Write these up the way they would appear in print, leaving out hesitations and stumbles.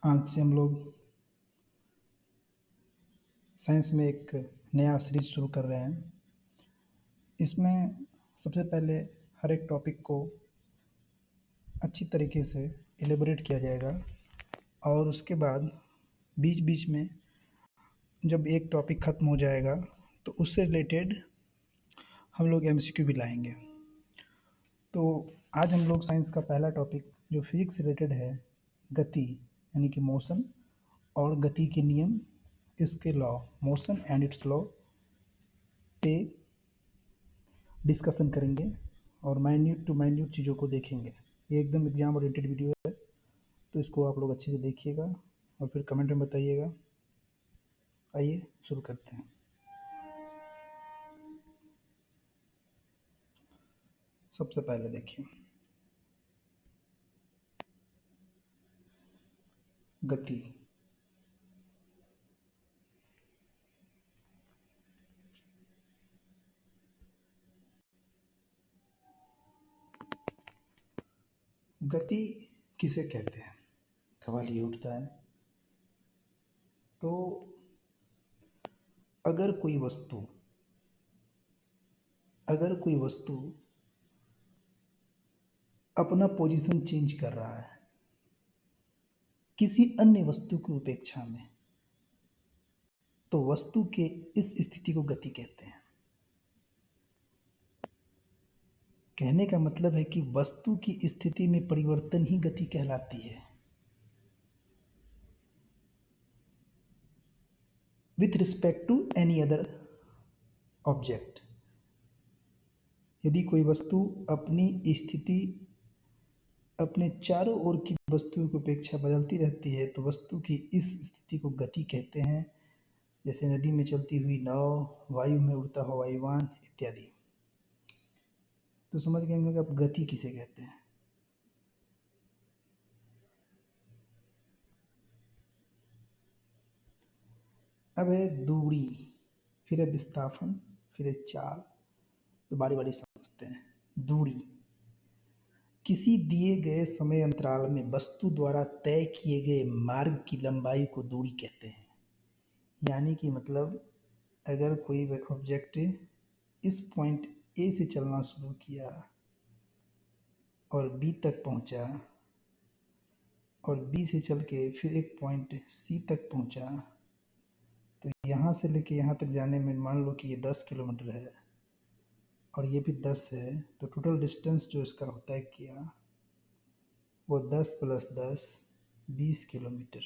आज से हम लोग साइंस में एक नया सीरीज शुरू कर रहे हैं। इसमें सबसे पहले हर एक टॉपिक को अच्छी तरीके से एलेबोरेट किया जाएगा और उसके बाद बीच बीच में जब एक टॉपिक ख़त्म हो जाएगा तो उससे रिलेटेड हम लोग एमसीक्यू भी लाएंगे। तो आज हम लोग साइंस का पहला टॉपिक जो फिजिक्स से रिलेटेड है, गति यानी कि मोशन और गति के नियम, इसके law, motion and it's law पे डिस्कशन करेंगे और माइन्यूट टू माइन्यूट चीज़ों को देखेंगे। ये एकदम एग्जाम ओरिएंटेड वीडियो है, तो इसको आप लोग अच्छे से देखिएगा और फिर कमेंट में बताइएगा। आइए शुरू करते हैं। सबसे पहले देखिए गति। गति किसे कहते हैं, सवाल ये उठता है। तो अगर कोई वस्तु अपना पोजीशन चेंज कर रहा है किसी अन्य वस्तु की अपेक्षा में, तो वस्तु के इस स्थिति को गति कहते हैं। कहने का मतलब है कि वस्तु की स्थिति में परिवर्तन ही गति कहलाती है। With respect to any other object, यदि कोई वस्तु अपनी स्थिति अपने चारों ओर की वस्तुओं की अपेक्षा बदलती रहती है तो वस्तु की इस स्थिति को गति कहते हैं। जैसे नदी में चलती हुई नाव, वायु में उड़ता हुआ वायुयान इत्यादि। तो समझ गए होंगे कि अब गति किसे कहते हैं। अब है दूरी, फिर है विस्थापन, फिर है चाल। तो बारी बारी समझते हैं। दूरी, किसी दिए गए समय अंतराल में वस्तु द्वारा तय किए गए मार्ग की लंबाई को दूरी कहते हैं। यानी कि मतलब अगर कोई ऑब्जेक्ट इस पॉइंट ए से चलना शुरू किया और बी तक पहुंचा और बी से चल के फिर एक पॉइंट सी तक पहुंचा, तो यहाँ से लेके यहाँ तक जाने में मान लो कि ये 10 किलोमीटर है और ये भी 10 है, तो टोटल डिस्टेंस जो इसका होता है क्या, वो 10 + 10 20 किलोमीटर।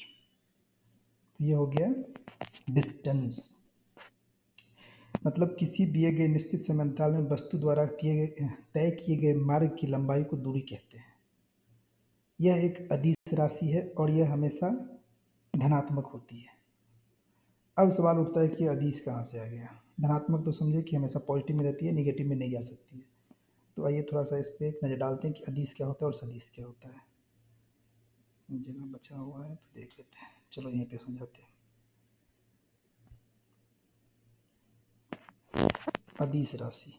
तो ये हो गया डिस्टेंस। मतलब किसी दिए गए निश्चित समय अंतराल में वस्तु द्वारा तय किए गए मार्ग की लंबाई को दूरी कहते हैं। यह एक अदिश राशि है और यह हमेशा धनात्मक होती है। अब सवाल उठता है कि अदिश कहाँ से आ गया। धनात्मक तो समझे कि हमेशा पॉजिटिव में रहती है, नेगेटिव में नहीं आ सकती है। तो आइए थोड़ा सा इस पर एक नज़र डालते हैं कि अदिश क्या होता है और सदिश क्या होता है। जगह बचा हुआ है तो देख लेते हैं। चलो यहीं पे समझाते हैं। अदिश राशि,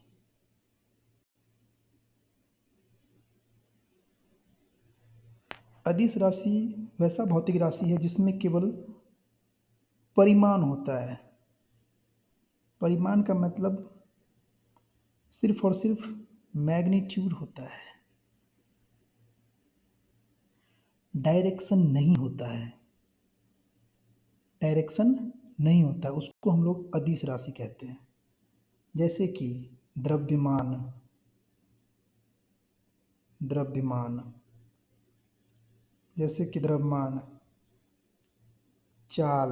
अदिश राशि वैसा भौतिक राशि है जिसमें केवल परिमाण होता है। परिमाण का मतलब सिर्फ और सिर्फ मैग्नीट्यूड होता है, डायरेक्शन नहीं होता है। डायरेक्शन नहीं होता है, उसको हम लोग अदिश राशि कहते हैं। जैसे कि द्रव्यमान, जैसे कि द्रव्यमान, चाल,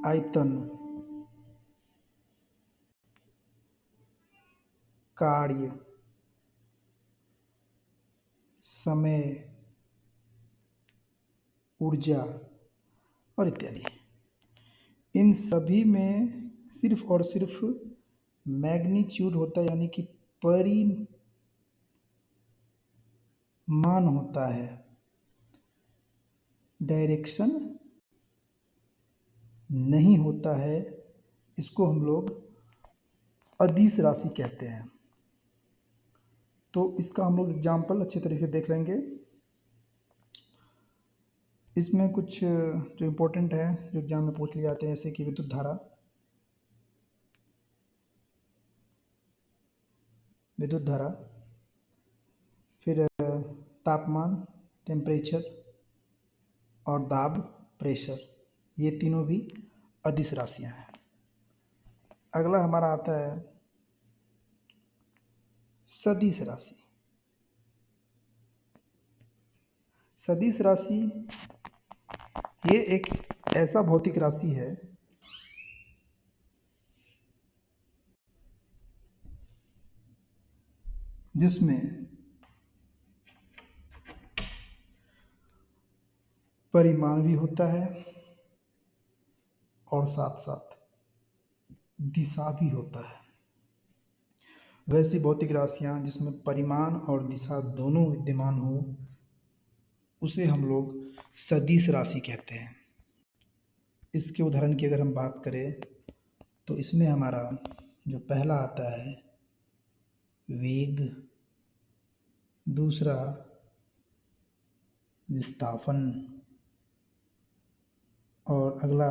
आयतन, कार्य, समय, ऊर्जा और इत्यादि। इन सभी में सिर्फ और सिर्फ मैग्नीट्यूड होता है, यानी कि परिमाण होता है, डायरेक्शन नहीं होता है। इसको हम लोग अदिश राशि कहते हैं। तो इसका हम लोग एग्जाम्पल अच्छे तरीके से देख लेंगे। इसमें कुछ जो इम्पोर्टेंट है जो एग्जाम में पूछ लिए जाते हैं, जैसे कि विद्युत धारा, फिर तापमान, टेम्परेचर, और दाब, प्रेशर, ये तीनों भी अदिश राशियाँ हैं। अगला हमारा आता है सदिश राशि। सदिश राशि ये एक ऐसा भौतिक राशि है जिसमें परिमाण भी होता है और साथ साथ दिशा भी होता है। वैसी भौतिक राशियां जिसमें परिमाण और दिशा दोनों विद्यमान हो उसे हम लोग सदिश राशि कहते हैं। इसके उदाहरण की अगर हम बात करें तो इसमें हमारा जो पहला आता है वेग, दूसरा विस्थापन, और अगला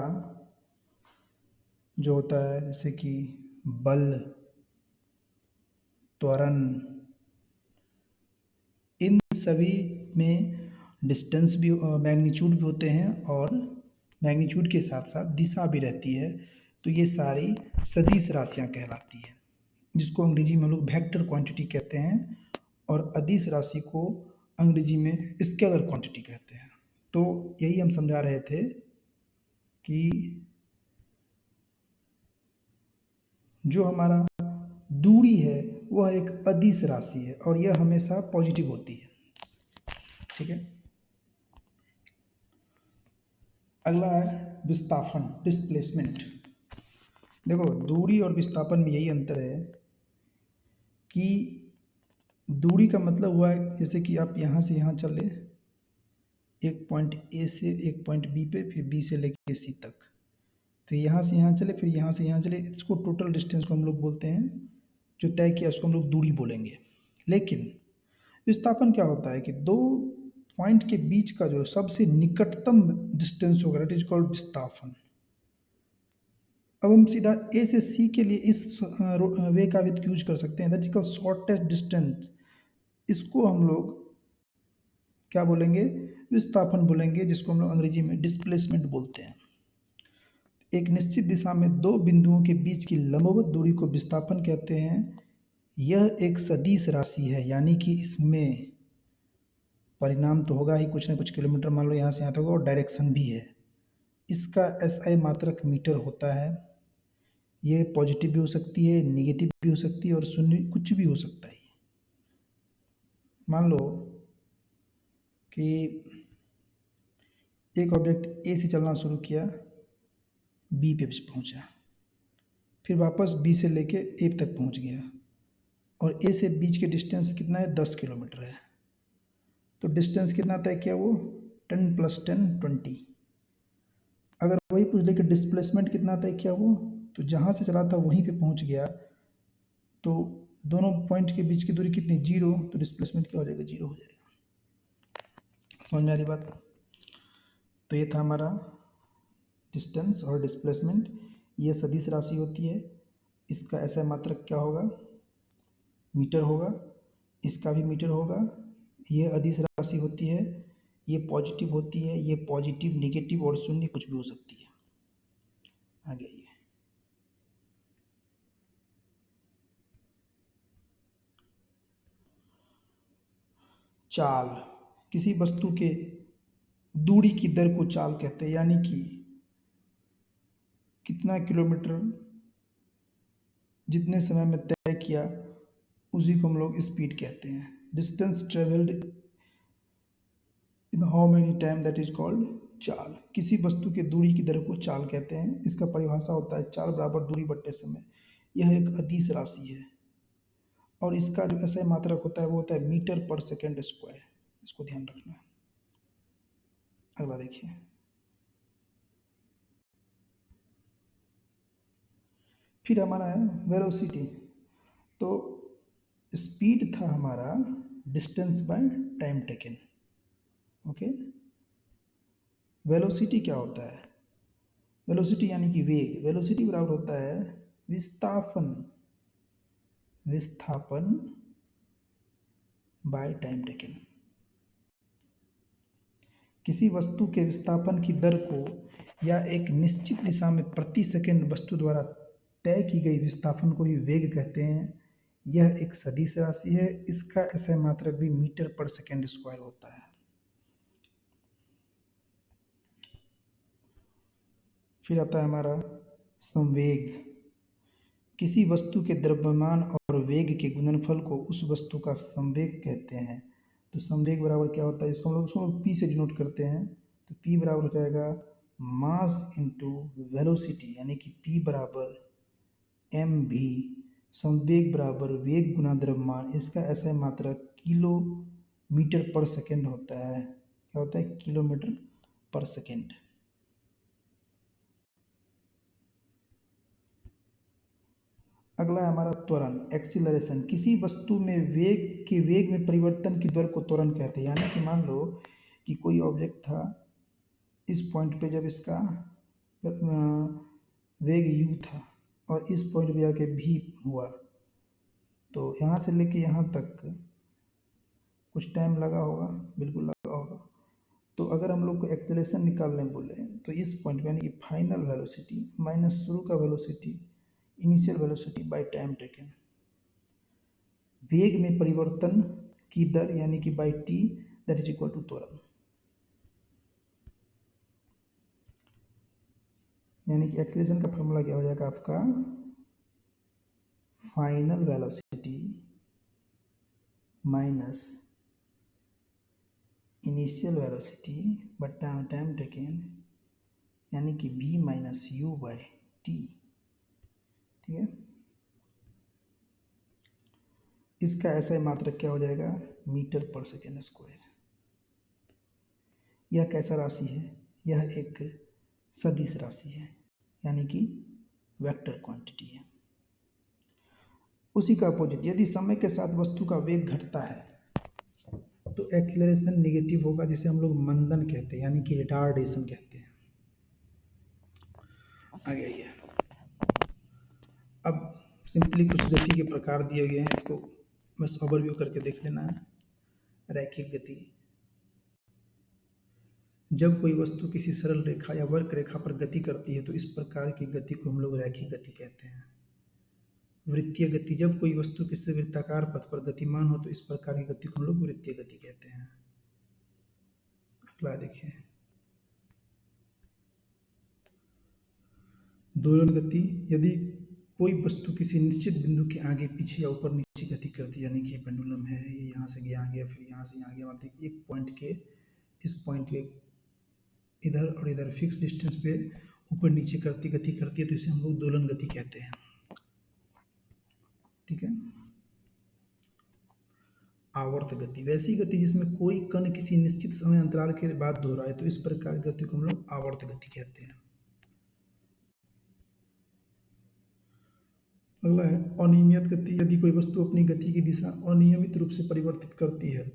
जो होता है जैसे कि बल, त्वरण। इन सभी में डिस्टेंस भी, मैग्नीट्यूड भी होते हैं और मैग्नीट्यूड के साथ साथ दिशा भी रहती है। तो ये सारी सदिश राशियाँ कहलाती हैं, जिसको अंग्रेजी में हम लोग वेक्टर क्वांटिटी कहते हैं, और अदिश राशि को अंग्रेजी में स्केलर क्वांटिटी कहते हैं। तो यही हम समझा रहे थे कि जो हमारा दूरी है वह एक अदिश राशि है और यह हमेशा पॉजिटिव होती है। ठीक है। अगला है विस्थापन, डिस्प्लेसमेंट। देखो, दूरी और विस्थापन में यही अंतर है कि दूरी का मतलब हुआ है जैसे कि आप यहाँ से यहाँ चले, एक पॉइंट ए से एक पॉइंट बी पे, फिर बी से लेके सी तक, फिर यहाँ से यहाँ चले, फिर यहाँ से यहाँ चले, इसको टोटल डिस्टेंस को हम लोग बोलते हैं, जो तय किया उसको हम लोग दूरी बोलेंगे। लेकिन विस्थापन क्या होता है कि दो पॉइंट के बीच का जो सबसे निकटतम डिस्टेंस होगा, इट इज कॉल्ड विस्थापन। अब हम सीधा ए से सी के लिए इस वे का भी यूज कर सकते हैं, that is called shortest distance. इसको हम लोग क्या बोलेंगे? विस्थापन बोलेंगे, जिसको हम लोग अंग्रेजी में डिस्प्लेसमेंट बोलते हैं। एक निश्चित दिशा में दो बिंदुओं के बीच की लंबवत दूरी को विस्थापन कहते हैं। यह एक सदिश राशि है, यानी कि इसमें परिणाम तो होगा ही, कुछ ना कुछ किलोमीटर मान लो यहाँ से यहाँ तक, और डायरेक्शन भी है। इसका एसआई मात्रक मीटर होता है। ये पॉजिटिव भी हो सकती है, निगेटिव भी हो सकती है, और शून्य, कुछ भी हो सकता है। मान लो कि एक ऑब्जेक्ट ए से चलना शुरू किया, बी पे पहुंचा, फिर वापस बी से लेके ए तक पहुंच गया, और ए से बीच के डिस्टेंस कितना है? 10 किलोमीटर है। तो डिस्टेंस कितना तय किया वो? 10 + 10 20। अगर वही पूछ ले कि डिस्प्लेसमेंट कितना तय किया वो, तो जहाँ से चला था वहीं पे पहुँच गया, तो दोनों पॉइंट के बीच की दूरी कितनी? 0। तो डिस्प्लेसमेंट क्या हो जाएगा? 0 हो जाएगा। समझ में आ रही बात? तो ये था हमारा डिस्टेंस और डिस्प्लेसमेंट। ये सदिश राशि होती है। इसका ऐसा मात्रक क्या होगा? मीटर होगा। इसका भी मीटर होगा। ये अदिश राशि होती है। ये पॉजिटिव होती है। ये पॉजिटिव, निगेटिव और शून्य कुछ भी हो सकती है। आगे ये चाल, किसी वस्तु के दूरी की दर को चाल कहते हैं, यानी कि कितना किलोमीटर जितने समय में तय किया उसी को हम लोग स्पीड कहते हैं। Distance travelled in how many time, that is called चाल। किसी वस्तु के दूरी की दर को चाल कहते हैं। इसका परिभाषा होता है चाल बराबर दूरी बट्टे समय। यह एक अदिश राशि है और इसका जो ऐसा मात्रक होता है वो होता है मीटर पर सेकेंड स्क्वायर। इसको ध्यान रखना है। अगला देखिए, फिर हमारा है वेलोसिटी। तो स्पीड था हमारा distance by time taken. Okay, velocity क्या होता है? वेलोसिटी यानी कि वेग। वेलोसिटी बराबर होता है विस्थापन, विस्थापन बाय टाइम टेकन। किसी वस्तु के विस्थापन की दर को या एक निश्चित दिशा में प्रति सेकंड वस्तु द्वारा तय की गई विस्थापन को ही वेग कहते हैं। यह एक सदिश राशि है। इसका SI मात्रक भी मीटर पर सेकंड स्क्वायर होता है। फिर आता है हमारा संवेग। किसी वस्तु के द्रव्यमान और वेग के गुणनफल को उस वस्तु का संवेग कहते हैं। तो संवेग बराबर क्या होता है? इसको हम लोग P से डिनोट करते हैं। तो P बराबर हो जाएगा मास इंटू वेलोसिटी, यानी कि P बराबर mv। संवेग बराबर वेग गुना द्रव्यमान। इसका SI मात्रक किलोमीटर पर सेकेंड होता है। क्या होता है? किलोमीटर पर सेकेंड। अगला है हमारा त्वरण, एक्सीलरेशन। किसी वस्तु में वेग में परिवर्तन की दर को त्वरण कहते हैं। यानी कि मान लो कि कोई ऑब्जेक्ट था, इस पॉइंट पे जब इसका वेग u था और इस पॉइंट पे जाके v हुआ, तो यहाँ से लेके यहाँ तक कुछ टाइम लगा होगा, बिल्कुल लगा होगा। तो अगर हम लोग को एक्सेलरेशन निकालने बोले तो इस पॉइंट पे यानी कि फाइनल वेलोसिटी माइनस शुरू का velocity, initial velocity by time taken, वेग में परिवर्तन की दर यानी कि by t, that is equal to त्वरण। यानी कि एक्सेलरेशन का फॉर्मूला क्या हो जाएगा आपका? Final velocity minus initial velocity बटा टाइम टेकन, यानी कि v minus you by T. ठीक है, इसका ऐसा मात्रक क्या हो जाएगा? मीटर पर सेकेंड स्क्वायर। यह कैसा राशि है? यह एक सदिश राशि है, यानी कि वेक्टर क्वांटिटी है। उसी का अपोजिट, यदि समय के साथ वस्तु का वेग घटता है तो एक्सेलरेशन नेगेटिव होगा, जिसे हम लोग मंदन कहते हैं, यानी कि रिटार्डेशन कहते हैं। आगे आइए, अब सिंपली कुछ गति के प्रकार दिए गए हैं, इसको बस ओवरव्यू करके देख लेना है। रैखिक गति, जब कोई वस्तु किसी सरल रेखा या वक्र रेखा पर गति करती है तो इस प्रकार की गति को हम लोग रैखिक गति कहते हैं। वृत्तीय गति, जब कोई वस्तु किसी वृत्ताकार पथ पर गतिमान हो तो इस प्रकार की गति को हम लोग वृत्तीय गति कहते हैं। अगला देखिए, दोलन गति, यदि कोई वस्तु किसी निश्चित बिंदु के आगे पीछे या ऊपर नीचे गति करती है, यानी कि पेंडुलम है, ये यहाँ से यहाँ गया, फिर यहाँ से यहाँ गया, मतलब एक पॉइंट के इस पॉइंट के इधर और इधर फिक्स डिस्टेंस पे ऊपर नीचे करती गति करती है, तो इसे हम लोग दोलन गति कहते हैं। ठीक है, आवर्त गति, वैसी गति जिसमें कोई कण किसी निश्चित समय अंतराल के बाद दोहराए, तो इस प्रकार की गति को हम लोग आवर्त गति कहते हैं। अगला है अनियमित गति, यदि कोई वस्तु अपनी गति की दिशा अनियमित रूप से परिवर्तित करती है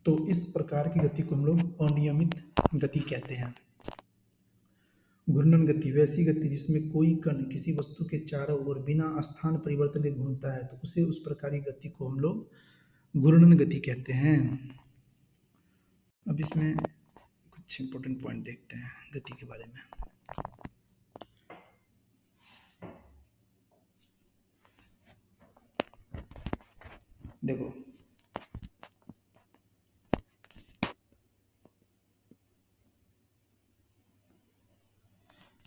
तो इस प्रकार की गति को हम लोग अनियमित गति कहते हैं। घूर्णन गति, वैसी गति जिसमें कोई कण किसी वस्तु के चारों ओर बिना स्थान परिवर्तन के घूमता है, तो उसे उस प्रकार की गति को हम लोग घूर्णन गति कहते हैं। अब इसमें कुछ इंपॉर्टेंट पॉइंट देखते हैं गति के बारे में। देखो,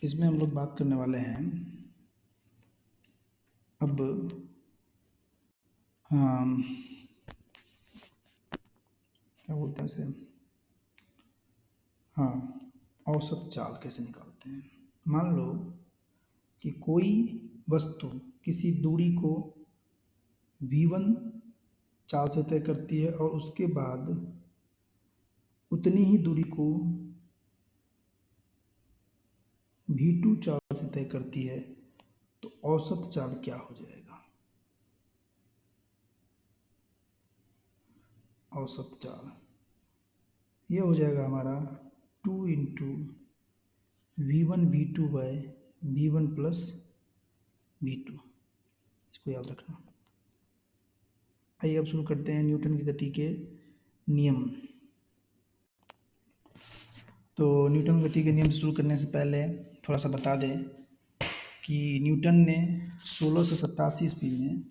इसमें हम लोग बात करने वाले हैं अब क्या बोलते हैं उसे, हाँ, औसत चाल कैसे निकालते हैं। मान लो कि कोई वस्तु किसी दूरी को v1 चाल से तय करती है और उसके बाद उतनी ही दूरी को v2 चाल से तय करती है, तो औसत चाल क्या हो जाएगा? औसत चाल ये हो जाएगा हमारा 2 × V1 V2/V1 + V2। इसको याद रखना। आइए अब शुरू करते हैं न्यूटन की गति के नियम। तो न्यूटन गति के नियम शुरू करने से पहले थोड़ा सा बता दें कि न्यूटन ने 1687 ईस्वी में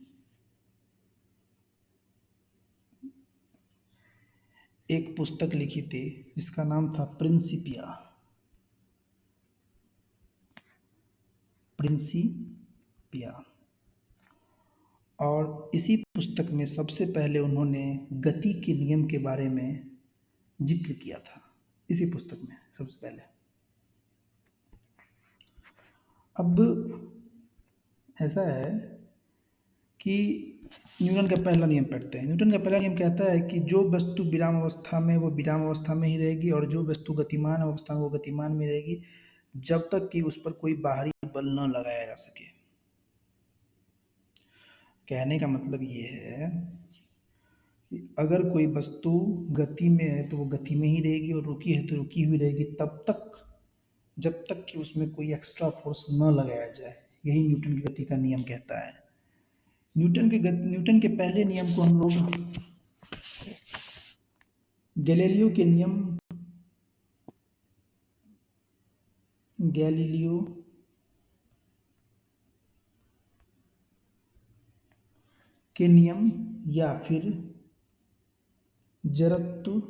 एक पुस्तक लिखी थी जिसका नाम था प्रिंसिपिया। और इसी पुस्तक में सबसे पहले उन्होंने गति के नियम के बारे में जिक्र किया था, इसी पुस्तक में सबसे पहले। अब ऐसा है कि न्यूटन का पहला नियम पढ़ते हैं। न्यूटन का पहला नियम कहता है कि जो वस्तु विराम अवस्था में वो विराम अवस्था में ही रहेगी और जो वस्तु गतिमान अवस्था में वो गतिमान में रहेगी जब तक कि उस पर कोई बाहरी बल न लगाया जा सके। कहने का मतलब ये है कि अगर कोई वस्तु गति में है तो वो गति में ही रहेगी और रुकी है तो रुकी हुई रहेगी तब तक जब तक कि उसमें कोई एक्स्ट्रा फोर्स न लगाया जाए। यही न्यूटन की गति का नियम कहता है। न्यूटन के पहले नियम को हम लोग गैलीलियो के नियम या फिर जड़त्व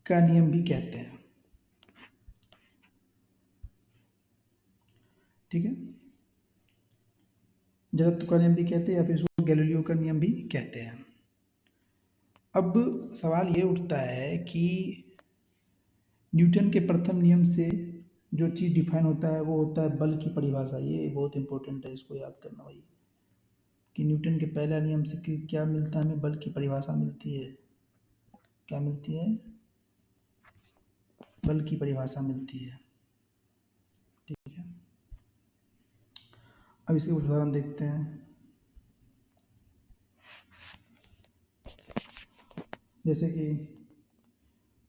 का नियम भी कहते हैं। ठीक है, जड़त्व का नियम भी कहते हैं या फिर इसको गैलीलियो का नियम भी कहते हैं। अब सवाल ये उठता है कि न्यूटन के प्रथम नियम से जो चीज़ डिफाइन होता है वो होता है बल की परिभाषा। ये बहुत इंपॉर्टेंट है, इसको याद करना भाई कि न्यूटन के पहला नियम से क्या मिलता है हमें? बल की परिभाषा मिलती है। क्या मिलती है? बल की परिभाषा मिलती है। ठीक है, अब इसके उदाहरण देखते हैं। जैसे कि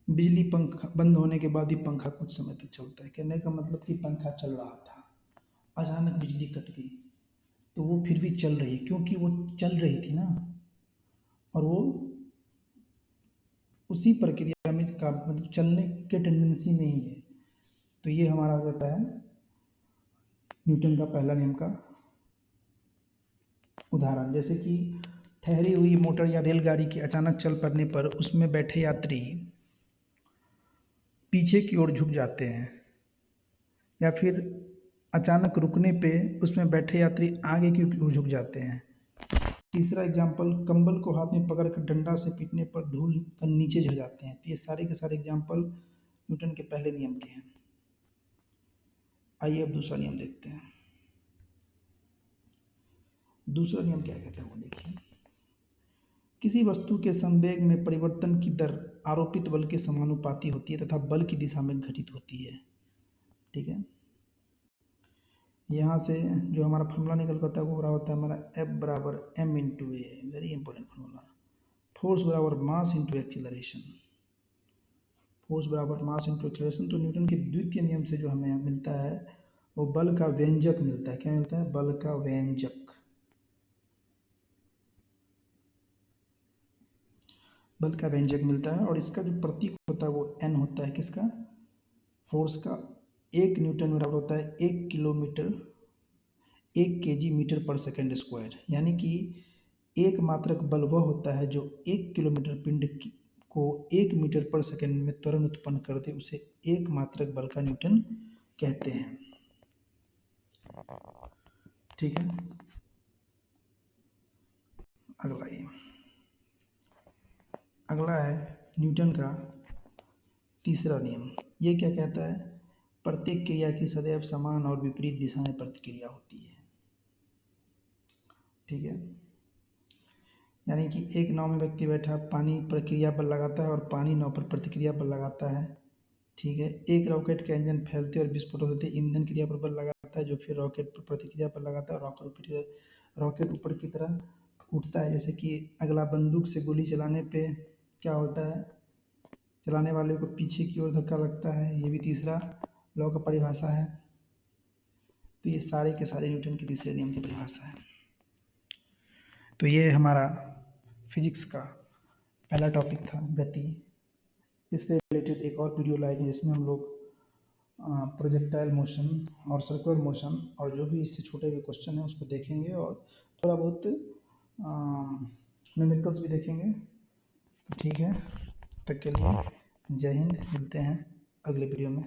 बिजली पंखा बंद होने के बाद ही पंखा कुछ समय तक चलता है। कहने का मतलब कि पंखा चल रहा था, अचानक बिजली कट गई तो वो फिर भी चल रही है क्योंकि वो चल रही थी ना, और वो उसी प्रक्रिया में का मतलब चलने के टेंडेंसी में ही है। तो ये हमारा हो जाता है न्यूटन का पहला नियम का उदाहरण। जैसे कि ठहरी हुई मोटर या रेलगाड़ी के अचानक चल पड़ने पर उसमें बैठे यात्री पीछे की ओर झुक जाते हैं, या फिर अचानक रुकने पे उसमें बैठे यात्री आगे की ओर झुक जाते हैं। तीसरा एग्जाम्पल, कंबल को हाथ में पकड़कर डंडा से पीटने पर ढूल कर नीचे झड़ जाते हैं। तो ये सारे के सारे एग्जाम्पल न्यूटन के पहले नियम के हैं। आइए अब दूसरा नियम देखते हैं। दूसरा नियम क्या कहता है वो देखिए। किसी वस्तु के संवेग में परिवर्तन की दर आरोपित बल के समानुपाती होती है तथा बल की दिशा में घटित होती है। ठीक है, यहाँ से जो हमारा फॉर्मूला निकल करता है वो बराबर होता है हमारा F = m × a। Very important formula. Force बराबर मास इंटू एक्सीलरेशन। फोर्स बराबर मास इंटू एक्सीलरेशन। तो न्यूटन के द्वितीय नियम से जो हमें मिलता है वो बल का व्यंजक मिलता है। क्या मिलता है? बल का व्यंजक। बल का व्यंजक मिलता है और इसका जो प्रतीक होता है वो n होता है। किसका? फोर्स का। 1 न्यूटन बराबर होता है 1 kg मीटर पर सेकेंड स्क्वायर। यानी कि एक मात्रक बल वह होता है जो 1 किलोमीटर पिंड को 1 मीटर पर सेकेंड में त्वरण उत्पन्न कर दे, उसे एक मात्रक बल का न्यूटन कहते हैं। ठीक है, अगला है न्यूटन का तीसरा नियम। ये क्या कहता है? प्रत्येक क्रिया की सदैव समान और विपरीत दिशा में प्रतिक्रिया होती है। ठीक है, यानी कि एक नाव में व्यक्ति बैठा पानी पर क्रिया बल लगाता है और पानी नाव पर प्रतिक्रिया बल लगाता है। ठीक है। एक रॉकेट का इंजन फैलते और विस्फोट होते ईंधन क्रिया पर बल लगाता है जो फिर रॉकेट पर प्रतिक्रिया पर लगाता है और रॉकेट ऊपर की तरह उठता है। जैसे कि अगला, बंदूक से गोली चलाने पे क्या होता है, चलाने वाले को पीछे की ओर धक्का लगता है। ये भी तीसरा लॉ का परिभाषा है। तो ये सारे के सारे न्यूटन के तीसरे नियम की परिभाषा है। तो ये हमारा फिजिक्स का पहला टॉपिक था, गति। इससे रिलेटेड एक और वीडियो लाएंगे जिसमें हम लोग प्रोजेक्टाइल मोशन और सर्कुलर मोशन और जो भी इससे छोटे हुए क्वेश्चन हैं उसको देखेंगे और थोड़ा बहुत न्यूमेरिकल्स भी देखेंगे। तो ठीक है, तब तक के लिए जय हिंद, मिलते हैं अगले वीडियो में।